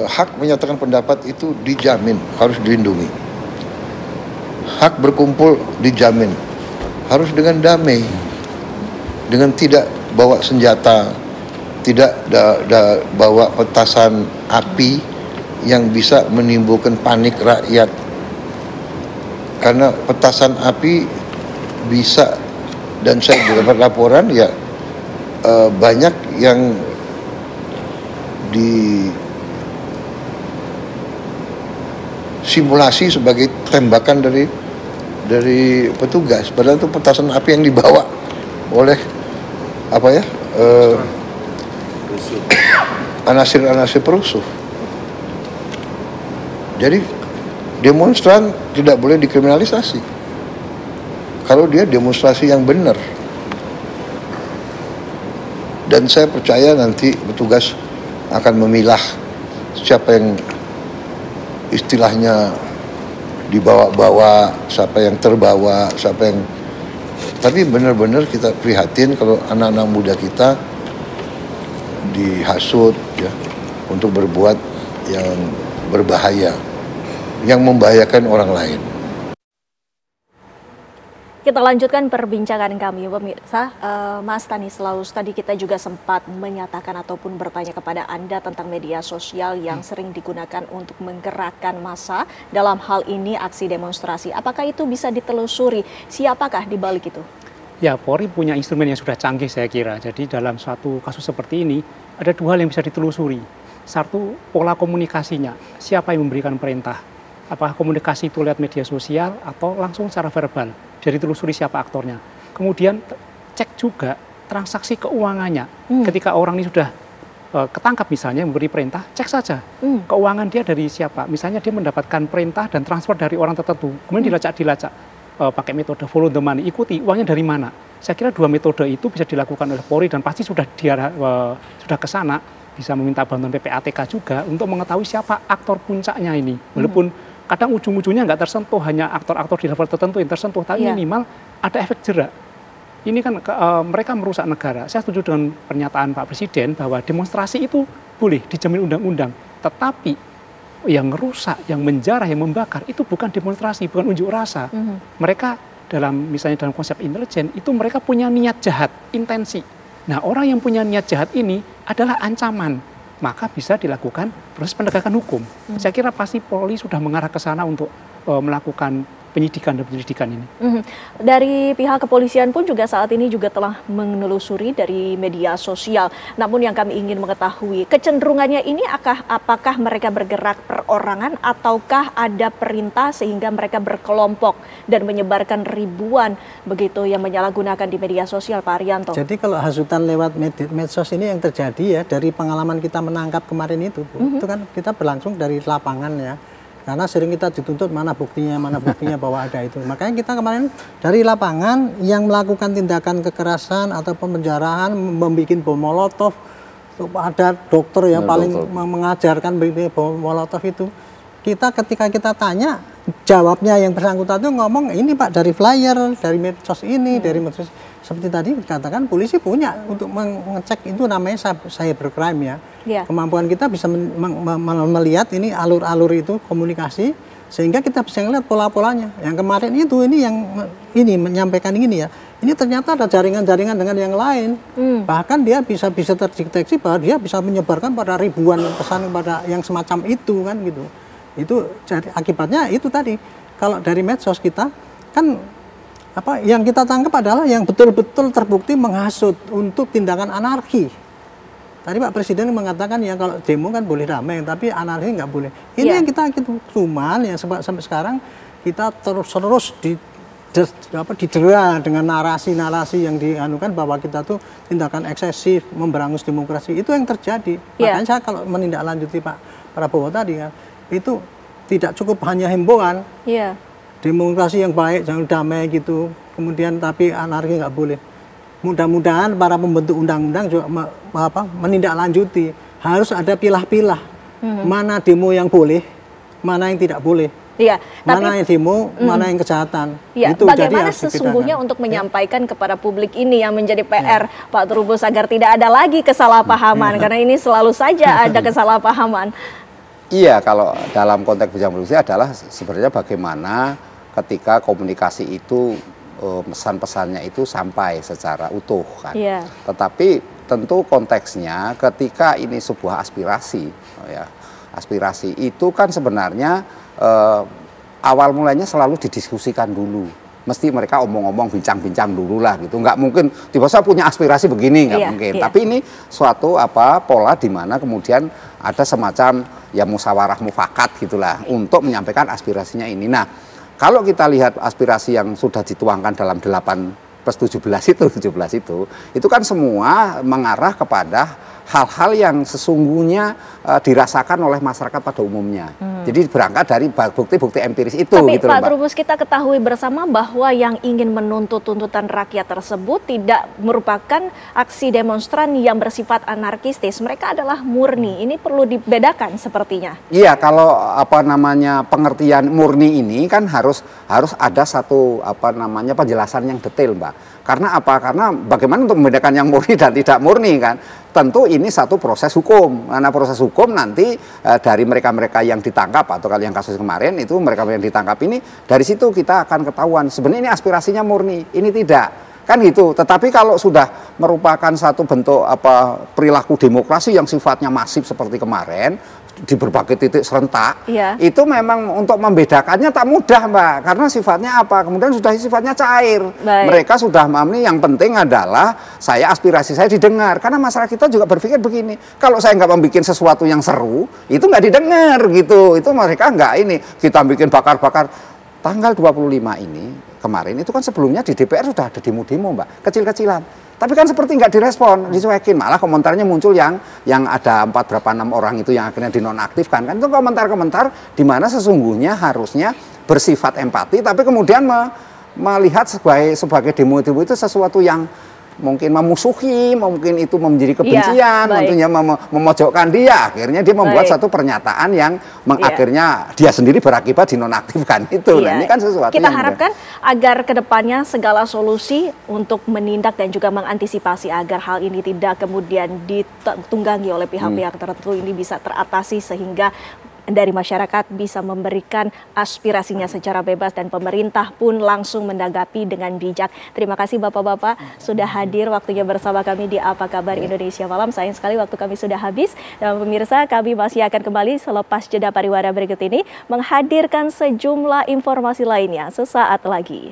hak menyatakan pendapat itu dijamin, harus dilindungi. Hak berkumpul dijamin, harus dengan damai, dengan tidak bawa senjata, tidak bawa petasan api yang bisa menimbulkan panik rakyat. Karena petasan api bisa, dan saya dapat laporan ya, banyak yang disimulasi sebagai tembakan dari petugas, padahal itu petasan api yang dibawa oleh anasir-anasir perusuh. Jadi demonstran tidak boleh dikriminalisasi kalau dia demonstrasi yang benar. Dan saya percaya nanti petugas akan memilah siapa yang istilahnya dibawa-bawa, siapa yang terbawa, siapa yang... Tapi benar-benar kita prihatin kalau anak-anak muda kita dihasut ya untuk berbuat yang berbahaya, yang membahayakan orang lain. Kita lanjutkan perbincangan kami, pemirsa. Mas Stanislaus, tadi kita juga sempat menyatakan ataupun bertanya kepada Anda tentang media sosial yang sering digunakan untuk menggerakkan massa dalam hal ini aksi demonstrasi. Apakah itu bisa ditelusuri? Siapakah di balik itu? Ya, Polri punya instrumen yang sudah canggih saya kira. Jadi dalam suatu kasus seperti ini ada dua hal yang bisa ditelusuri. Satu, pola komunikasinya. Siapa yang memberikan perintah? Apakah komunikasi itu lewat media sosial atau langsung secara verbal? Jadi telusuri siapa aktornya. Kemudian cek juga transaksi keuangannya. Ketika orang ini sudah ketangkap misalnya memberi perintah, cek saja keuangan dia dari siapa. Misalnya dia mendapatkan perintah dan transfer dari orang tertentu, kemudian dilacak pakai metode follow the money, ikuti uangnya dari mana. Saya kira dua metode itu bisa dilakukan oleh Polri dan pasti sudah ke sana, bisa meminta bantuan PPATK juga untuk mengetahui siapa aktor puncaknya ini. Walaupun kadang ujung-ujungnya nggak tersentuh, hanya aktor-aktor di level tertentu yang tersentuh, tapi minimal ada efek jerak. Ini kan mereka merusak negara. Saya setuju dengan pernyataan Pak Presiden bahwa demonstrasi itu boleh dijamin undang-undang, tetapi yang merusak, yang menjarah, yang membakar itu bukan demonstrasi, bukan unjuk rasa. Mereka misalnya dalam konsep intelijen itu mereka punya niat jahat, intensi. Nah, orang yang punya niat jahat ini adalah ancaman, maka bisa dilakukan proses penegakan hukum. Saya kira pasti Polri sudah mengarah ke sana untuk melakukan penyidikan dan penyelidikan ini. Dari pihak kepolisian pun juga saat ini juga telah menelusuri dari media sosial. Namun yang kami ingin mengetahui, kecenderungannya ini apakah mereka bergerak perorangan ataukah ada perintah sehingga mereka berkelompok dan menyebarkan ribuan begitu yang menyalahgunakan di media sosial, Pak Arianto? Jadi kalau hasutan lewat medsos ini yang terjadi ya dari pengalaman kita menangkap kemarin itu, Bu, itu kan kita berlangsung dari lapangan ya. Karena sering kita dituntut mana buktinya bahwa ada itu. Makanya kita kemarin dari lapangan yang melakukan tindakan kekerasan atau pemenjaraan, membuat bom molotov, ada dokter yang paling mengajarkan bom molotov itu. Ketika kita tanya, jawabnya yang bersangkutan itu ngomong ini Pak dari flyer, dari medsos ini, dari medsos. Seperti tadi dikatakan polisi punya untuk mengecek itu namanya cybercrime ya. Kemampuan kita bisa melihat ini alur-alur itu komunikasi sehingga kita bisa melihat pola-polanya. Yang kemarin itu ini menyampaikan ini ya. Ini ternyata ada jaringan-jaringan dengan yang lain. Bahkan dia bisa terdeteksi bahwa dia bisa menyebarkan pada ribuan pesan kepada yang semacam itu kan gitu. Itu jadi akibatnya itu tadi. Kalau dari medsos kita kan yang kita tangkap adalah yang betul-betul terbukti menghasut untuk tindakan anarki. Tadi Pak Presiden mengatakan ya kalau demo kan boleh damai, tapi anarki nggak boleh. Ini yang kita cuman ya sampai sekarang kita terus didera dengan narasi-narasi yang dianukan bahwa kita tuh tindakan eksesif, memberangus demokrasi. Itu yang terjadi. Makanya saya kalau menindaklanjuti Pak Prabowo tadi kan, itu tidak cukup hanya himbauan. Demokrasi yang baik, jangan damai gitu. Kemudian tapi anarki nggak boleh. Mudah-mudahan para pembentuk undang-undang juga menindaklanjuti. Harus ada pilah-pilah. Mana demo yang boleh, mana yang tidak boleh. Mana yang demo, mana yang kejahatan. Itu bagaimana sesungguhnya untuk menyampaikan kepada publik ini yang menjadi PR Pak Trubus agar tidak ada lagi kesalahpahaman. Karena ini selalu saja ada kesalahpahaman. Iya, kalau dalam konteks bijak produksi adalah sebenarnya bagaimana ketika komunikasi itu pesan-pesannya itu sampai secara utuh kan. Yeah. Tetapi tentu konteksnya ketika ini sebuah aspirasi, ya, aspirasi itu kan sebenarnya awal mulanya selalu didiskusikan dulu. Mesti mereka omong-omong, bincang-bincang dulu lah gitu. Nggak mungkin tiba-tiba saya punya aspirasi begini, nggak mungkin. Tapi ini suatu pola di mana kemudian ada semacam ya musyawarah mufakat gitulah untuk menyampaikan aspirasinya ini. Nah, kalau kita lihat aspirasi yang sudah dituangkan dalam 8+17 itu kan semua mengarah kepada hal-hal yang sesungguhnya dirasakan oleh masyarakat pada umumnya. Jadi berangkat dari bukti-bukti empiris itu. Tapi gitu Pak Trubus, kita ketahui bersama bahwa yang ingin menuntut tuntutan rakyat tersebut tidak merupakan aksi demonstran yang bersifat anarkistis. Mereka adalah murni. Ini perlu dibedakan sepertinya. Iya, kalau pengertian murni ini kan harus ada satu penjelasan yang detail, Mbak. Karena apa? Karena bagaimana untuk membedakan yang murni dan tidak murni kan? Tentu ini satu proses hukum. Karena proses hukum nanti dari mereka-mereka yang ditangkap atau kalau yang kasus kemarin itu mereka yang ditangkap ini dari situ kita akan ketahuan sebenarnya ini aspirasinya murni, ini tidak. Kan gitu. Tetapi kalau sudah merupakan satu bentuk perilaku demokrasi yang sifatnya masif seperti kemarin di berbagai titik serentak, itu memang untuk membedakannya tak mudah, Mbak, karena sifatnya kemudian sudah sifatnya cair. Mereka sudah memahami yang penting adalah aspirasi saya didengar, karena masyarakat kita juga berpikir begini, kalau saya nggak membuat sesuatu yang seru, itu nggak didengar gitu, itu mereka nggak kita bikin bakar-bakar. Tanggal 25 ini kemarin itu kan sebelumnya di DPR sudah ada demo-demo, Mbak, kecil-kecilan. Tapi kan seperti nggak direspon, dicuekin. Malah komentarnya muncul yang ada 6 orang itu yang akhirnya dinonaktifkan. Kan itu komentar-komentar di mana sesungguhnya harusnya bersifat empati, tapi kemudian melihat sebagai demo-demo itu sesuatu yang mungkin memusuhi, mungkin itu menjadi kebencian, tentunya memojokkan dia. Akhirnya dia membuat satu pernyataan yang akhirnya dia sendiri berakibat dinonaktifkan itu. Nah, ini kan sesuatu kita harapkan agar kedepannya segala solusi untuk menindak dan juga mengantisipasi agar hal ini tidak kemudian ditunggangi oleh pihak-pihak tertentu ini bisa teratasi sehingga dari masyarakat bisa memberikan aspirasinya secara bebas dan pemerintah pun langsung menanggapi dengan bijak. Terima kasih Bapak-Bapak sudah hadir waktunya bersama kami di Apa Kabar Indonesia Malam. Sayang sekali waktu kami sudah habis. Dan pemirsa, kami masih akan kembali selepas jeda pariwara berikut ini menghadirkan sejumlah informasi lainnya sesaat lagi.